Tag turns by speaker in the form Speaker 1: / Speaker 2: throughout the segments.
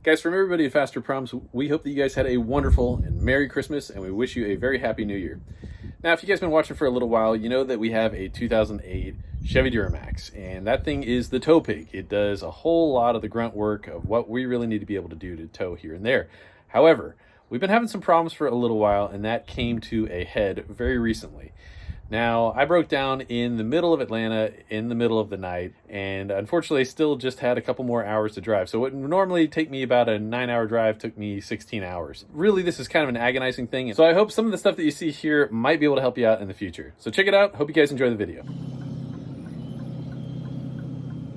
Speaker 1: Guys, from everybody at Fasterproms, we hope that you guys had a wonderful and Merry Christmas, and we wish you a very Happy New Year. Now, if you guys have been watching for a little while, you know that we have a 2008 Chevy Duramax, and that thing is the tow pig. It does a whole lot of the grunt work of what we really need to be able to do to tow here and there. However, we've been having some problems for a little while, and that came to a head very recently. Now, I broke down in the middle of Atlanta in the middle of the night, and unfortunately still just had a couple more hours to drive. So what would normally take me about a 9-hour drive took me 16 hours. Really, this is kind of an agonizing thing. So I hope some of the stuff that you see here might be able to help you out in the future. So check it out. Hope you guys enjoy the video.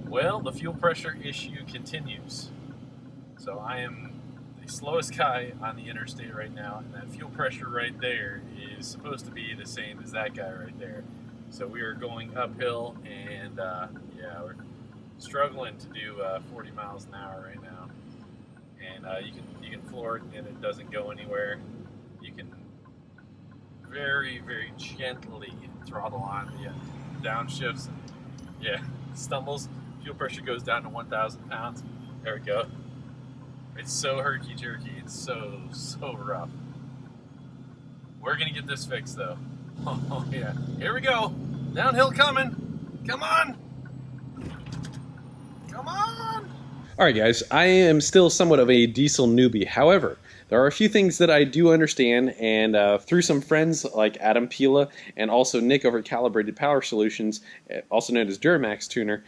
Speaker 1: Well, the fuel pressure issue continues. So I am the slowest guy on the interstate right now, and that fuel pressure right there is supposed to be the same as that guy right there. So we are going uphill, and yeah, we're struggling to do 40 miles an hour right now. And you can floor it and it doesn't go anywhere. You can very, very gently throttle on the downshifts, and yeah, stumbles. Fuel pressure goes down to 1,000 pounds. There we go. It's so herky-jerky. It's so rough. We're going to get this fixed, though. Oh, yeah. Here we go. Downhill coming. Come on. Come on. All right, guys. I am still somewhat of a diesel newbie. However, there are a few things that I do understand, and through some friends like Adam Pila and also Nick over at Calibrated Power Solutions, also known as Duramax Tuner,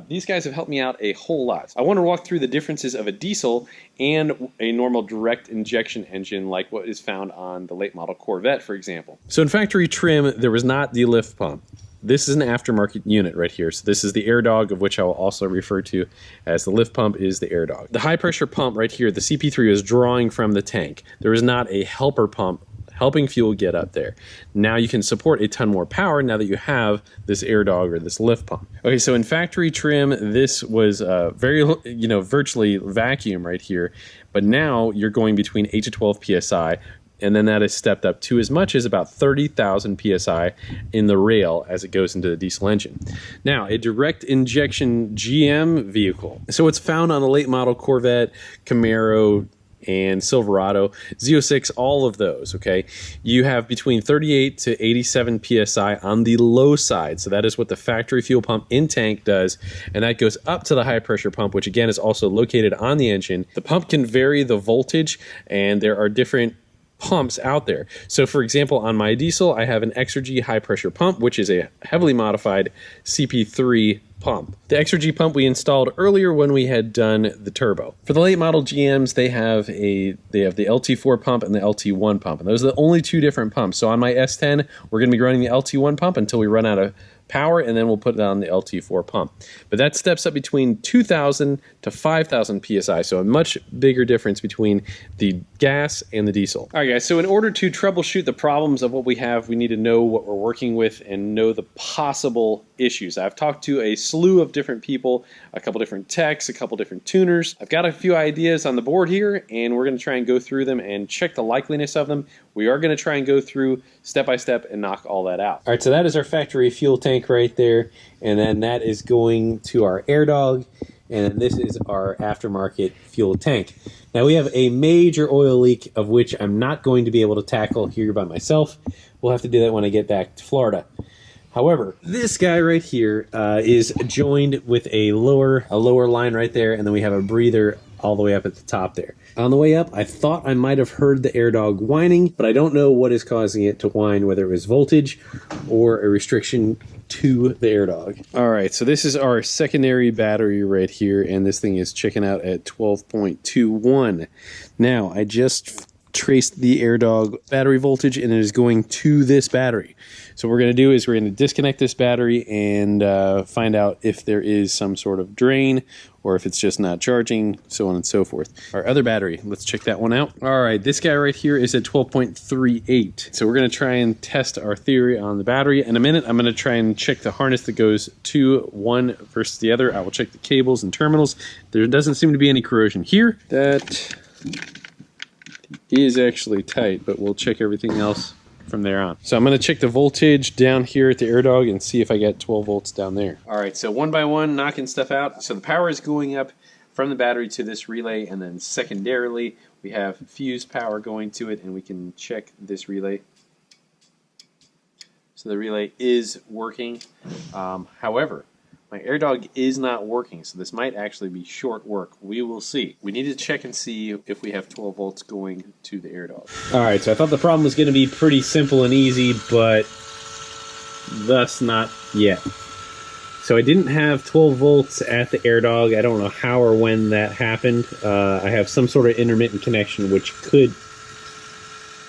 Speaker 1: these guys have helped me out a whole lot. I want to walk through the differences of a diesel and a normal direct injection engine like what is found on the late model Corvette, for example. So in factory trim, there was not the lift pump. This is an aftermarket unit right here. So this is the air dog, of which I will also refer to as the lift pump is the air dog. The high pressure pump right here, the CP3, is drawing from the tank. There is not a helper pump helping fuel get up there. Now you can support a ton more power now that you have this air dog or this lift pump. Okay, so in factory trim, this was virtually vacuum right here, but now you're going between 8 to 12 psi, and then that is stepped up to as much as about 30,000 psi in the rail as it goes into the diesel engine. Now, a direct injection GM vehicle. So it's found on the late model Corvette, Camaro, and Silverado, Z06, all of those, okay? You have between 38 to 87 psi on the low side, so that is what the factory fuel pump in tank does, and that goes up to the high pressure pump, which again is also located on the engine. The pump can vary the voltage, and there are different pumps out there. So for example, on my diesel, I have an Exergy high pressure pump, which is a heavily modified CP3 pump. The Exergy pump we installed earlier when we had done the turbo. For the late model GMs, they have the LT4 pump and the LT1 pump, and those are the only two different pumps. So on my S10, we're going to be running the LT1 pump until we run out of power, and then we'll put it on the LT4 pump. But that steps up between 2,000 to 5,000 psi, so a much bigger difference between the gas and the diesel. All right, guys, so in order to troubleshoot the problems of what we have, we need to know what we're working with and know the possible issues. I've talked to a slew of different people, a couple different techs, a couple different tuners. I've got a few ideas on the board here, and we're going to try and go through them and check the likeliness of them. We are going to try and go through step by step and knock all that out. All right, so that is our factory fuel tank right there, and then that is going to our air dog, and then this is our aftermarket fuel tank. Now we have a major oil leak of which I'm not going to be able to tackle here by myself. We'll have to do that when I get back to Florida. However, this guy right here is joined with a lower line right there, and then we have a breather all the way up at the top there. On the way up, I thought I might have heard the air dog whining, but I don't know what is causing it to whine, whether it was voltage or a restriction to the air dog. All right, so this is our secondary battery right here, and this thing is checking out at 12.21. Now, I just traced the air dog battery voltage, and it is going to this battery. So what we're going to do is we're going to disconnect this battery and find out if there is some sort of drain or if it's just not charging, so on and so forth. Our other battery, let's check that one out. All right, this guy right here is at 12.38. So we're going to try and test our theory on the battery. In a minute, I'm going to try and check the harness that goes to one versus the other. I will check the cables and terminals. There doesn't seem to be any corrosion here. That is actually tight, but we'll check everything else from there on. So I'm going to check the voltage down here at the air dog and see if I get 12 volts down there. All right, so one by one, knocking stuff out. So the power is going up from the battery to this relay, and then secondarily we have fuse power going to it, and we can check this relay. So the relay is working. However, my AirDog is not working, so this might actually be short work. We will see. We need to check and see if we have 12 volts going to the AirDog. Alright, so I thought the problem was going to be pretty simple and easy, but thus not yet. So I didn't have 12 volts at the AirDog. I don't know how or when that happened. I have some sort of intermittent connection, which could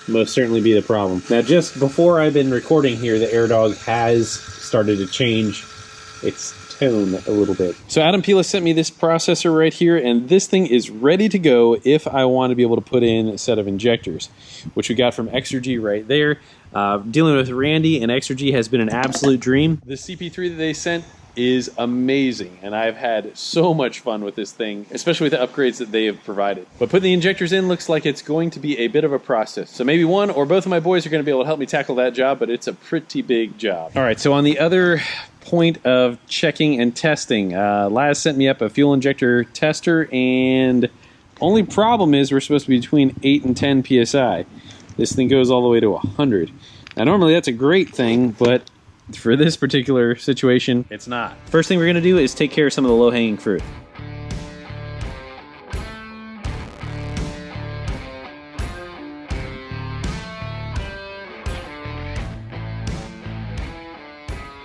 Speaker 1: most certainly be the problem. Now, just before I've been recording here, the AirDog has started to change its tone a little bit. So Adam Pila sent me this processor right here, and this thing is ready to go if I want to be able to put in a set of injectors, which we got from Exergy right there. Dealing with Randy and Exergy has been an absolute dream. The CP3 that they sent is amazing, and I've had so much fun with this thing, especially with the upgrades that they have provided. But putting the injectors in looks like it's going to be a bit of a process. So maybe one or both of my boys are going to be able to help me tackle that job, but it's a pretty big job. All right, so on the other point of checking and testing, Laz sent me up a fuel injector tester, and only problem is we're supposed to be between 8 and 10 psi. This thing goes all the way to 100. Now normally that's a great thing, but for this particular situation, it's not. First thing we're gonna do is take care of some of the low-hanging fruit.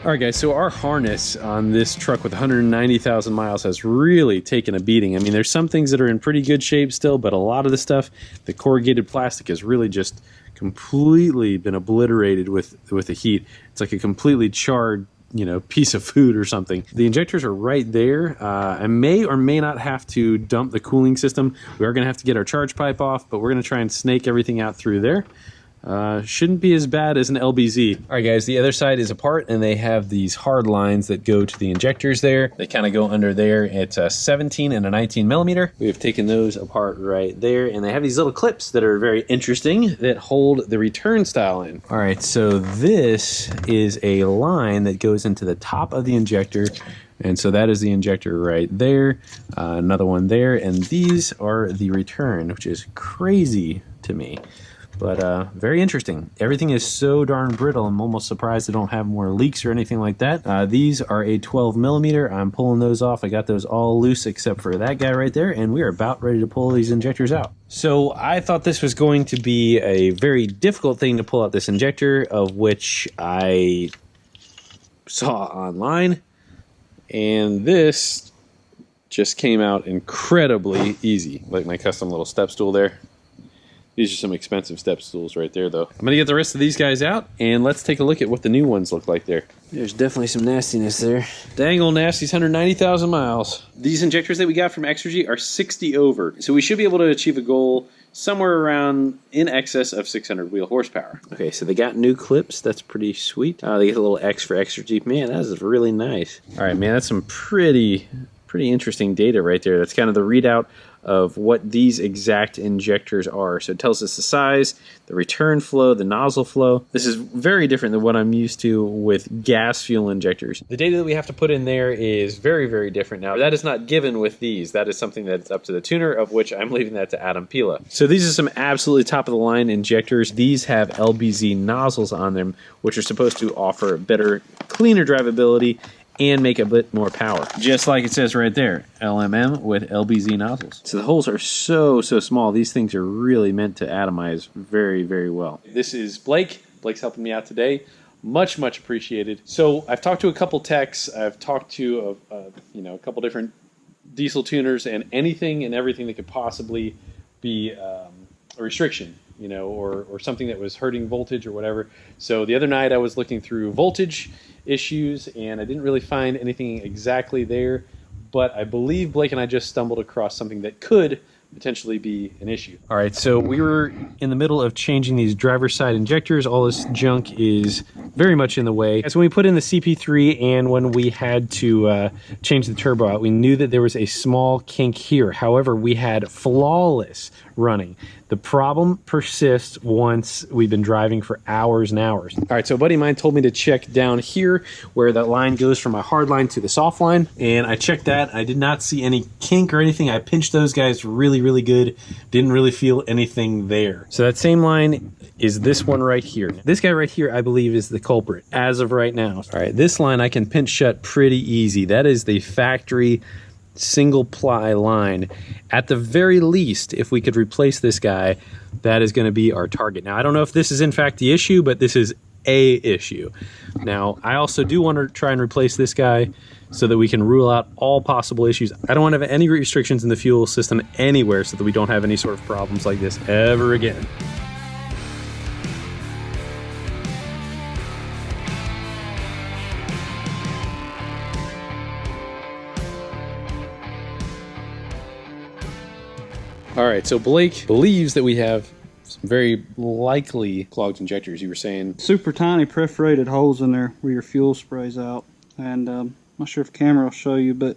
Speaker 1: Alright guys, so our harness on this truck with 190,000 miles has really taken a beating. I mean, there's some things that are in pretty good shape still, but a lot of the stuff, the corrugated plastic has really just completely been obliterated with the heat. It's like a completely charred, you know, piece of food or something. The injectors are right there. I may or may not have to dump the cooling system. We are gonna have to get our charge pipe off, but we're gonna try and snake everything out through there. Shouldn't be as bad as an LBZ. Alright guys, the other side is apart, and they have these hard lines that go to the injectors there. They kind of go under there. It's a 17 and a 19 millimeter. We have taken those apart right there, and they have these little clips that are very interesting that hold the return style in. Alright, so this is a line that goes into the top of the injector, and so that is the injector right there. Another one there, and these are the return, which is crazy to me. But very interesting. Everything is so darn brittle, I'm almost surprised they don't have more leaks or anything like that. These are a 12 millimeter. I'm pulling those off. I got those all loose except for that guy right there, and we are about ready to pull these injectors out. So I thought this was going to be a very difficult thing to pull out this injector, of which I saw online, and this just came out incredibly easy, like my custom little step stool there. These are some expensive step stools right there, though. I'm going to get the rest of these guys out, and let's take a look at what the new ones look like there. There's definitely some nastiness there. Dang old nasty's 190,000 miles. These injectors that we got from Exergy are 60 over, so we should be able to achieve a goal somewhere around in excess of 600 wheel horsepower. Okay, so they got new clips. That's pretty sweet. They get a little X for Exergy. Man, that is really nice. All right, man, that's some pretty interesting data right there. That's kind of the readout of what these exact injectors are. So it tells us the size, the return flow, the nozzle flow. This is very different than what I'm used to with gas fuel injectors. The data that we have to put in there is very different. Now, that is not given with these. That is something that's up to the tuner, of which I'm leaving that to Adam Pila. So these are some absolutely top of the line injectors. These have LBZ nozzles on them, which are supposed to offer better, cleaner drivability and make a bit more power. Just like it says right there, LMM with LBZ nozzles. So the holes are so small. These things are really meant to atomize very well. This is Blake. Blake's helping me out today. Much appreciated. So I've talked to a couple techs. I've talked to a couple different diesel tuners, and anything and everything that could possibly be a restriction, you know, or something that was hurting voltage or whatever. So the other night I was looking through voltage issues, and I didn't really find anything exactly there, but I believe Blake and I just stumbled across something that could potentially be an issue. All right, so we were in the middle of changing these driver's side injectors. All this junk is very much in the way. So when we put in the CP3 and when we had to change the turbo out, we knew that there was a small kink here. However, we had flawless running. The problem persists once we've been driving for hours and hours. All right, so a buddy of mine told me to check down here where that line goes from my hard line to the soft line, and I checked that. I did not see any kink or anything. I pinched those guys really, really good. Didn't really feel anything there. So that same line is this one right here. This guy right here, I believe, is the culprit as of right now. All right, this line I can pinch shut pretty easy. That is the factory single ply line. At the very least, if we could replace this guy, that is going to be our target. Now, I don't know if this is in fact the issue, but this is a issue. Now, I also do want to try and replace this guy so that we can rule out all possible issues. I don't want to have any restrictions in the fuel system anywhere so that we don't have any sort of problems like this ever again. All right, so Blake believes that we have some very likely clogged injectors, you were saying.
Speaker 2: Super tiny perforated holes in there where your fuel sprays out. And I'm not sure if camera will show you, but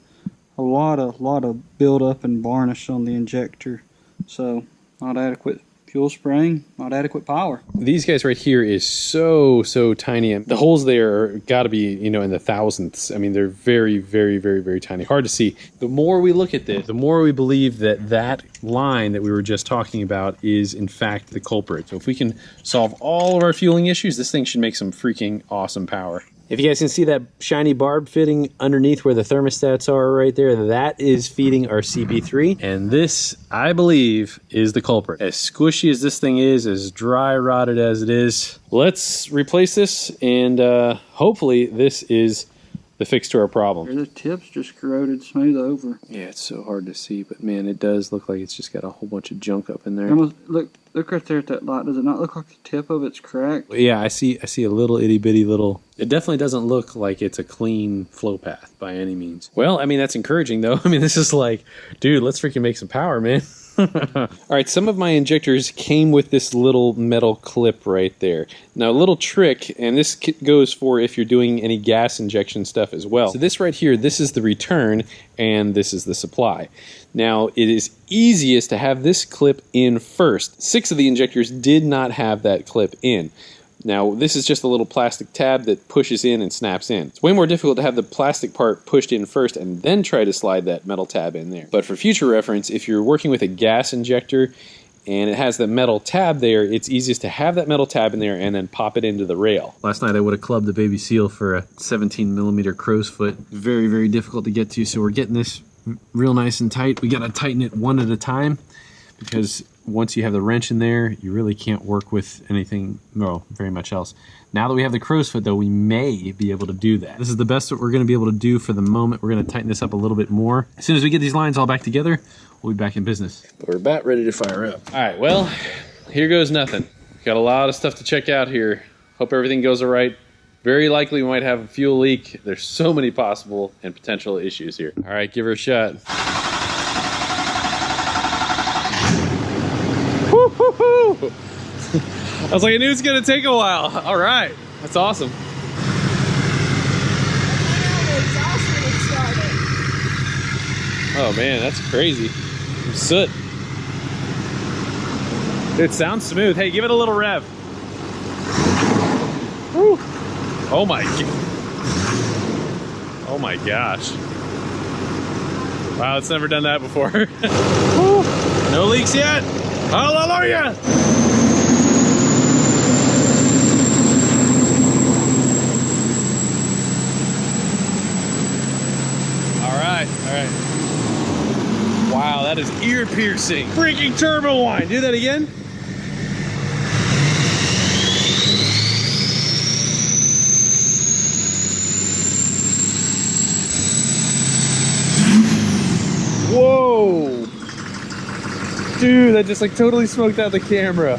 Speaker 2: a lot of buildup and varnish on the injector. So not adequate fuel spraying, not adequate power.
Speaker 1: These guys right here is so tiny, and the holes there got to be, you know, in the thousandths. I mean, they're very, very, very, very tiny, hard to see. The more we look at this, the more we believe that that line that we were just talking about is in fact the culprit. So if we can solve all of our fueling issues, this thing should make some freaking awesome power. If you guys can see that shiny barb fitting underneath where the thermostats are right there, that is feeding our CP3. And this, I believe, is the culprit. As squishy as this thing is, as dry rotted as it is, let's replace this, and hopefully this is the fix to our problem.
Speaker 2: The tips just corroded smooth over.
Speaker 1: Yeah, it's so hard to see, but man, it does look like it's just got a whole bunch of junk up in there.
Speaker 2: Almost, look right there at that light. Does it not look like the tip of it's cracked?
Speaker 1: Yeah, I see a little itty bitty little. It definitely doesn't look like it's a clean flow path by any means. Well, I mean, that's encouraging though. I mean, this is like, dude, let's freaking make some power, man. All right, some of my injectors came with this little metal clip right there. Now, a little trick, and this goes for if you're doing any gas injection stuff as well. So this right here, this is the return, and this is the supply. Now, it is easiest to have this clip in first. 6 of the injectors did not have that clip in. Now, this is just a little plastic tab that pushes in and snaps in. It's way more difficult to have the plastic part pushed in first and then try to slide that metal tab in there. But for future reference, if you're working with a gas injector and it has the metal tab there, it's easiest to have that metal tab in there and then pop it into the rail. Last night I would have clubbed the baby seal for a 17mm crow's foot. Very, very difficult to get to, so we're getting this real nice and tight. We gotta tighten it one at a time because once you have the wrench in there, you really can't work with anything, well, very much else. Now that we have the crow's foot, though, we may be able to do that. This is the best that we're going to be able to do for the moment. We're going to tighten this up a little bit more. As soon as we get these lines all back together, we'll be back in business. We're about ready to fire up. All right, well, here goes nothing. Got a lot of stuff to check out here. Hope everything goes all right. Very likely we might have a fuel leak. There's so many possible and potential issues here. All right, give her a shot. Woo-hoo-hoo! I was like, I knew it was gonna take a while. All right, that's awesome. Oh man, that's crazy. Soot. It sounds smooth. Hey, give it a little rev. Woo. Oh my gosh. Wow, it's never done that before. No leaks yet. Hallelujah! All right. Wow, that is ear piercing. Freaking turbo whine. Do that again. Whoa! Dude, that just like totally smoked out the camera.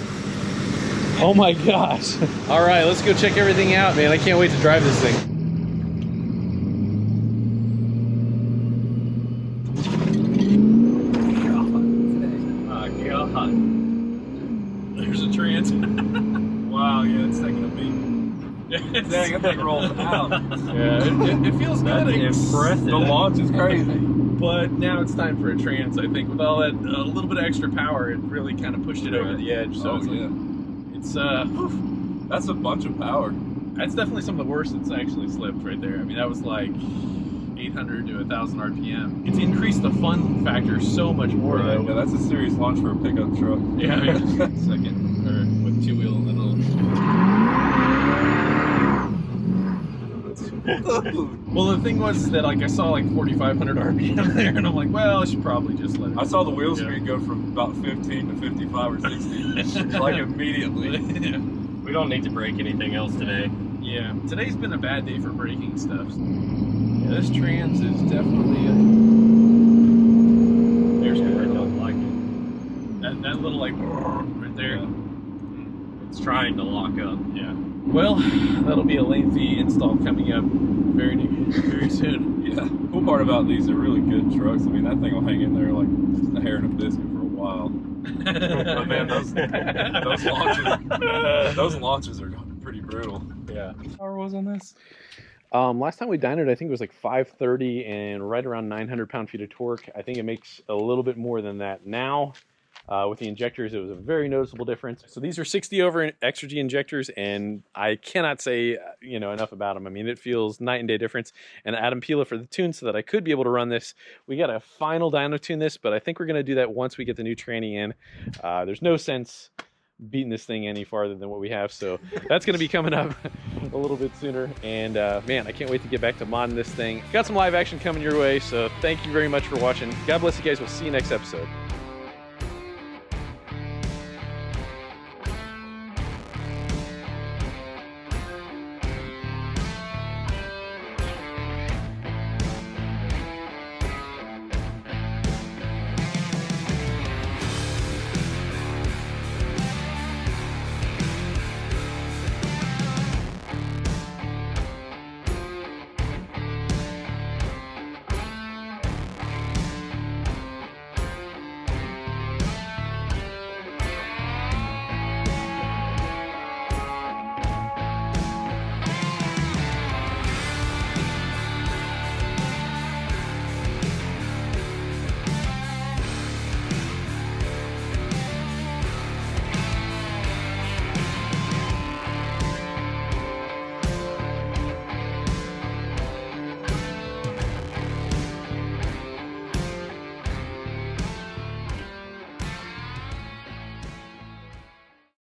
Speaker 1: Oh my gosh. All right, let's go check everything out, man. I can't wait to drive this thing. There's a trans.
Speaker 3: Wow, yeah, it's taking a beat. Dang, that thing rolls out.
Speaker 1: Yeah, it feels good.
Speaker 3: Impressive. The launch is crazy.
Speaker 1: But now it's time for a trans, I think. With all that, a little bit of extra power, it really kind of pushed it over the edge. So it's
Speaker 3: that's a bunch of power.
Speaker 1: That's definitely some of the worst it's actually slipped right there. I mean, that was like 800 to 1,000 RPM. It's increased the fun factor so much more, though.
Speaker 3: Yeah, that's a serious launch for a pickup truck.
Speaker 1: Yeah, I mean, second, or with two-wheel and then Well, the thing was that like I saw like 4,500 RPM there, and I'm like, well, I should probably just let it.
Speaker 3: I saw the wheel speed go from about 15 to 55 or 60, like immediately.
Speaker 4: We don't need to break anything else today.
Speaker 1: Yeah, today's been a bad day for breaking stuff. Yeah, this trans is definitely there's
Speaker 4: I don't like it.
Speaker 1: that little like right there.
Speaker 4: Yeah. It's trying to lock up.
Speaker 1: Yeah. Well, that'll be a lengthy install coming up very soon.
Speaker 3: Yeah. Cool part about these are really good trucks. I mean, that thing will hang in there like a hair in a biscuit for a while. But man, those launches are pretty brutal.
Speaker 1: Yeah. Power was on this. Last time we dynoed, I think it was like 530 and right around 900 pound-feet of torque. I think it makes a little bit more than that now. With the injectors, it was a very noticeable difference. So these are 60 over extra G injectors, and I cannot say enough about them. I mean, it feels night and day difference. And Adam Pila for the tune, so that I could be able to run this. We got a final dyno tune this, but I think we're going to do that once we get the new tranny in. There's no sense beating this thing any farther than what we have, so that's going to be coming up a little bit sooner. And man, I can't wait to get back to modding this thing. Got some live action coming your way, so thank you very much for watching. God bless you guys. We'll see you next episode.